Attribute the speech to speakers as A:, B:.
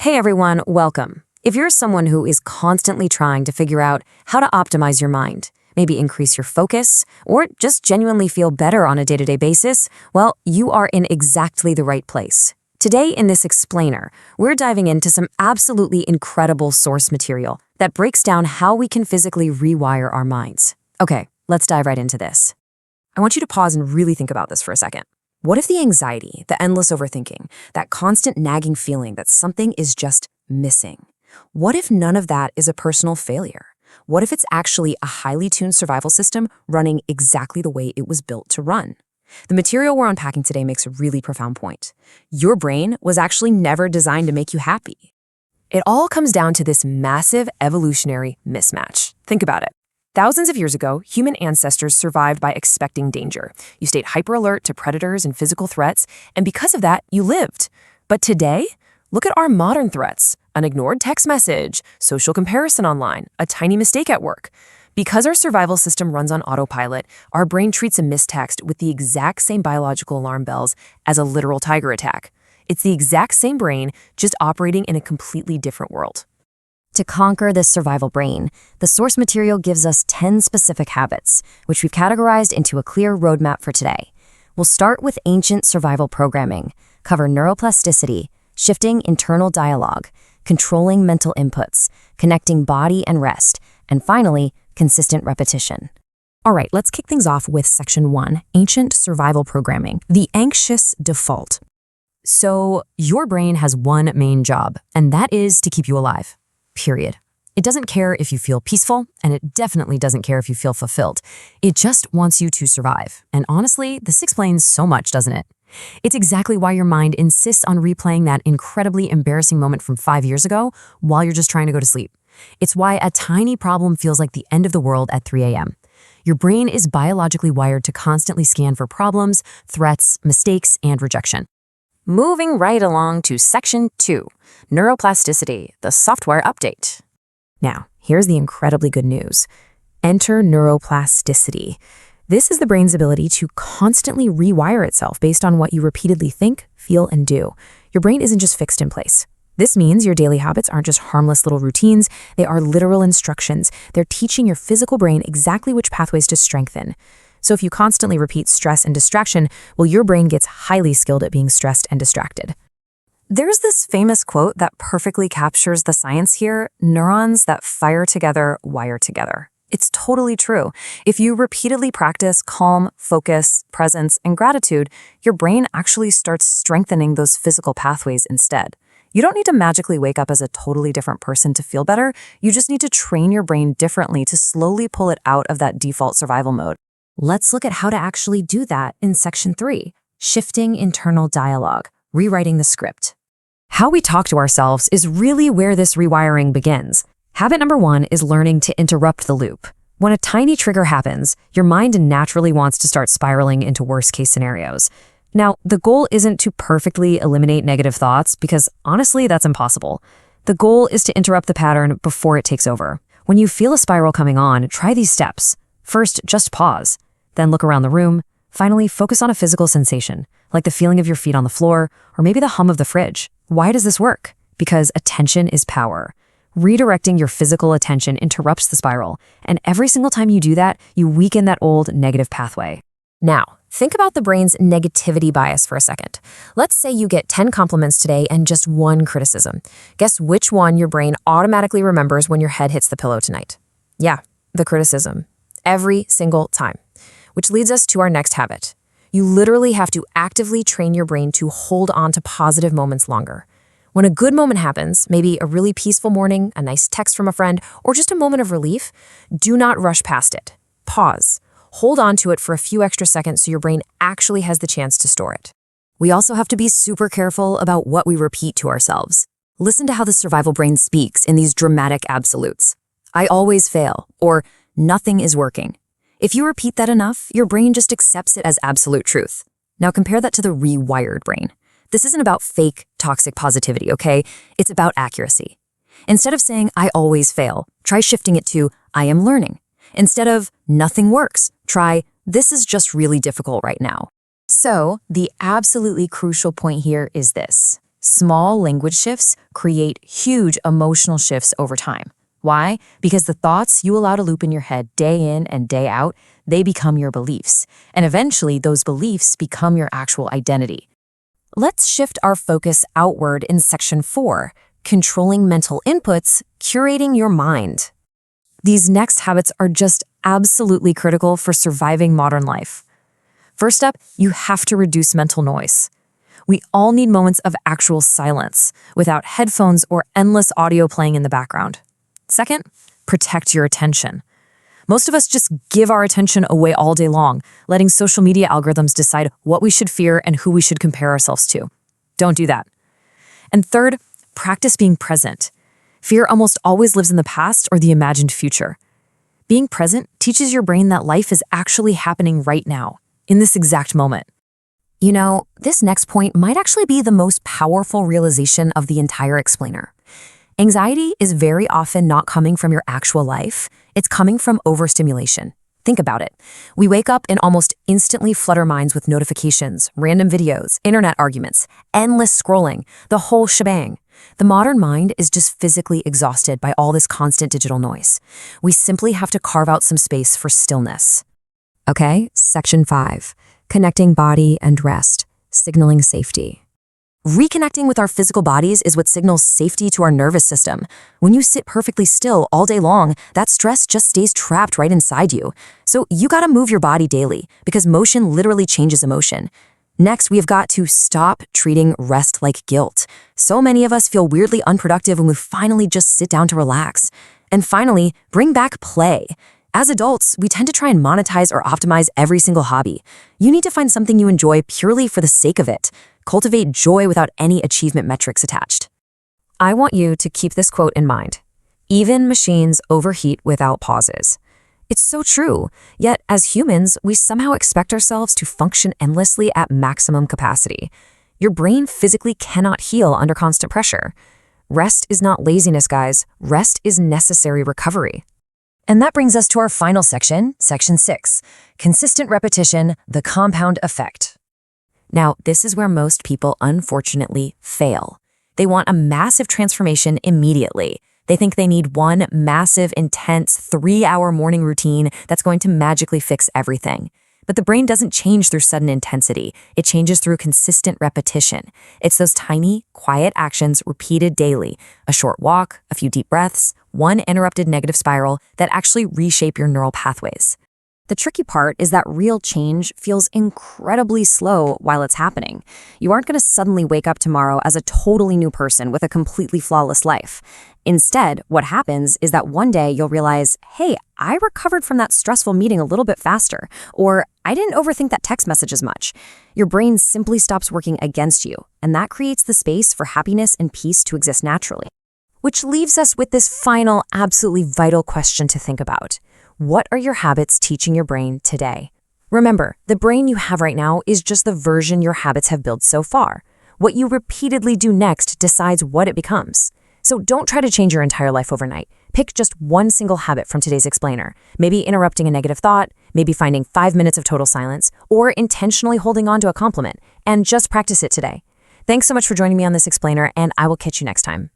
A: Hey everyone, welcome. If you're someone who is constantly trying to figure out how to optimize your mind, maybe increase your focus, or just genuinely feel better on a day-to-day basis, well, you are in exactly the right place. Today in this explainer, we're diving into some absolutely incredible source material that breaks down how we can physically rewire our minds. Okay, let's dive right into this. I want you to pause and really think about this for a second. What if the anxiety, the endless overthinking, that constant nagging feeling that something is just missing? What if none of that is a personal failure? What if it's actually a highly tuned survival system running exactly the way it was built to run? The material we're unpacking today makes a really profound point. Your brain was actually never designed to make you happy. It all comes down to this massive evolutionary mismatch. Think about it. Thousands of years ago, human ancestors survived by expecting danger. You stayed hyper-alert to predators and physical threats, and because of that, you lived. But today, look at our modern threats: an ignored text message, social comparison online, a tiny mistake at work. Because our survival system runs on autopilot, our brain treats a mistext with the exact same biological alarm bells as a literal tiger attack. It's the exact same brain, just operating in a completely different world. To conquer this survival brain, the source material gives us 10 specific habits, which we've categorized into a clear roadmap for today. We'll start with ancient survival programming, cover neuroplasticity, shifting internal dialogue, controlling mental inputs, connecting body and rest, and finally, consistent repetition. All right, let's kick things off with Section 1, Ancient Survival Programming, the anxious default. So, your brain has one main job, and that is to keep you alive. Period. It doesn't care if you feel peaceful, and it definitely doesn't care if you feel fulfilled. It just wants you to survive. And honestly, this explains so much, doesn't it? It's exactly why your mind insists on replaying that incredibly embarrassing moment from 5 years ago while you're just trying to go to sleep. It's why a tiny problem feels like the end of the world at 3 a.m. Your brain is biologically wired to constantly scan for problems, threats, mistakes, and rejection. Moving right along to Section 2, Neuroplasticity, the software update. Now, here's the incredibly good news. Enter neuroplasticity. This is the brain's ability to constantly rewire itself based on what you repeatedly think, feel, and do. Your brain isn't just fixed in place. This means your daily habits aren't just harmless little routines, they are literal instructions. They're teaching your physical brain exactly which pathways to strengthen. So if you constantly repeat stress and distraction, well, your brain gets highly skilled at being stressed and distracted. There's this famous quote that perfectly captures the science here: neurons that fire together, wire together. It's totally true. If you repeatedly practice calm, focus, presence, and gratitude, your brain actually starts strengthening those physical pathways instead. You don't need to magically wake up as a totally different person to feel better. You just need to train your brain differently to slowly pull it out of that default survival mode. Let's look at how to actually do that in Section 3, Shifting Internal Dialogue, Rewriting the Script. How we talk to ourselves is really where this rewiring begins. Habit number 1 is learning to interrupt the loop. When a tiny trigger happens, your mind naturally wants to start spiraling into worst-case scenarios. Now, the goal isn't to perfectly eliminate negative thoughts, because honestly, that's impossible. The goal is to interrupt the pattern before it takes over. When you feel a spiral coming on, try these steps. First, just pause. Then look around the room. Finally, focus on a physical sensation, like the feeling of your feet on the floor, or maybe the hum of the fridge. Why does this work? Because attention is power. Redirecting your physical attention interrupts the spiral, and every single time you do that, you weaken that old negative pathway. Now, think about the brain's negativity bias for a second. Let's say you get 10 compliments today and just 1 criticism. Guess which one your brain automatically remembers when your head hits the pillow tonight? Yeah, the criticism. Every single time. Which leads us to our next habit. You literally have to actively train your brain to hold on to positive moments longer. When a good moment happens, maybe a really peaceful morning, a nice text from a friend, or just a moment of relief, do not rush past it. Pause. Hold on to it for a few extra seconds so your brain actually has the chance to store it. We also have to be super careful about what we repeat to ourselves. Listen to how the survival brain speaks in these dramatic absolutes. I always fail, or nothing is working. If you repeat that enough, your brain just accepts it as absolute truth. Now compare that to the rewired brain. This isn't about fake, toxic positivity, okay? It's about accuracy. Instead of saying, I always fail, try shifting it to, I am learning. Instead of, nothing works, try, this is just really difficult right now. So, the absolutely crucial point here is this. Small language shifts create huge emotional shifts over time. Why? Because the thoughts you allow to loop in your head day in and day out, they become your beliefs. And eventually, those beliefs become your actual identity. Let's shift our focus outward in Section 4, controlling mental inputs, curating your mind. These next habits are just absolutely critical for surviving modern life. First up, you have to reduce mental noise. We all need moments of actual silence, without headphones or endless audio playing in the background. Second, protect your attention. Most of us just give our attention away all day long, letting social media algorithms decide what we should fear and who we should compare ourselves to. Don't do that. And third, practice being present. Fear almost always lives in the past or the imagined future. Being present teaches your brain that life is actually happening right now, in this exact moment. You know, this next point might actually be the most powerful realization of the entire explainer. Anxiety is very often not coming from your actual life. It's coming from overstimulation. Think about it. We wake up and almost instantly flood our minds with notifications, random videos, internet arguments, endless scrolling, the whole shebang. The modern mind is just physically exhausted by all this constant digital noise. We simply have to carve out some space for stillness. Okay, Section 5, connecting body and rest, signaling safety. Reconnecting with our physical bodies is what signals safety to our nervous system. When you sit perfectly still all day long, that stress just stays trapped right inside you. So you gotta move your body daily, because motion literally changes emotion. Next, we have got to stop treating rest like guilt. So many of us feel weirdly unproductive when we finally just sit down to relax. And finally, bring back play. As adults, we tend to try and monetize or optimize every single hobby. You need to find something you enjoy purely for the sake of it. Cultivate joy without any achievement metrics attached. I want you to keep this quote in mind. Even machines overheat without pauses. It's so true, yet as humans, we somehow expect ourselves to function endlessly at maximum capacity. Your brain physically cannot heal under constant pressure. Rest is not laziness, guys. Rest is necessary recovery. And that brings us to our final section, Section 6, consistent repetition, the compound effect. Now, this is where most people unfortunately fail. They want a massive transformation immediately. They think they need one massive, intense, 3-hour morning routine that's going to magically fix everything. But the brain doesn't change through sudden intensity. It changes through consistent repetition. It's those tiny, quiet actions repeated daily, a short walk, a few deep breaths, one interrupted negative spiral that actually reshape your neural pathways. The tricky part is that real change feels incredibly slow while it's happening. You aren't going to suddenly wake up tomorrow as a totally new person with a completely flawless life. Instead, what happens is that one day you'll realize, hey, I recovered from that stressful meeting a little bit faster, or I didn't overthink that text message as much. Your brain simply stops working against you, and that creates the space for happiness and peace to exist naturally. Which leaves us with this final, absolutely vital question to think about. What are your habits teaching your brain today? Remember, the brain you have right now is just the version your habits have built so far. What you repeatedly do next decides what it becomes. So don't try to change your entire life overnight. Pick just one single habit from today's explainer. Maybe interrupting a negative thought, maybe finding 5 minutes of total silence, or intentionally holding on to a compliment, and just practice it today. Thanks so much for joining me on this explainer, and I will catch you next time.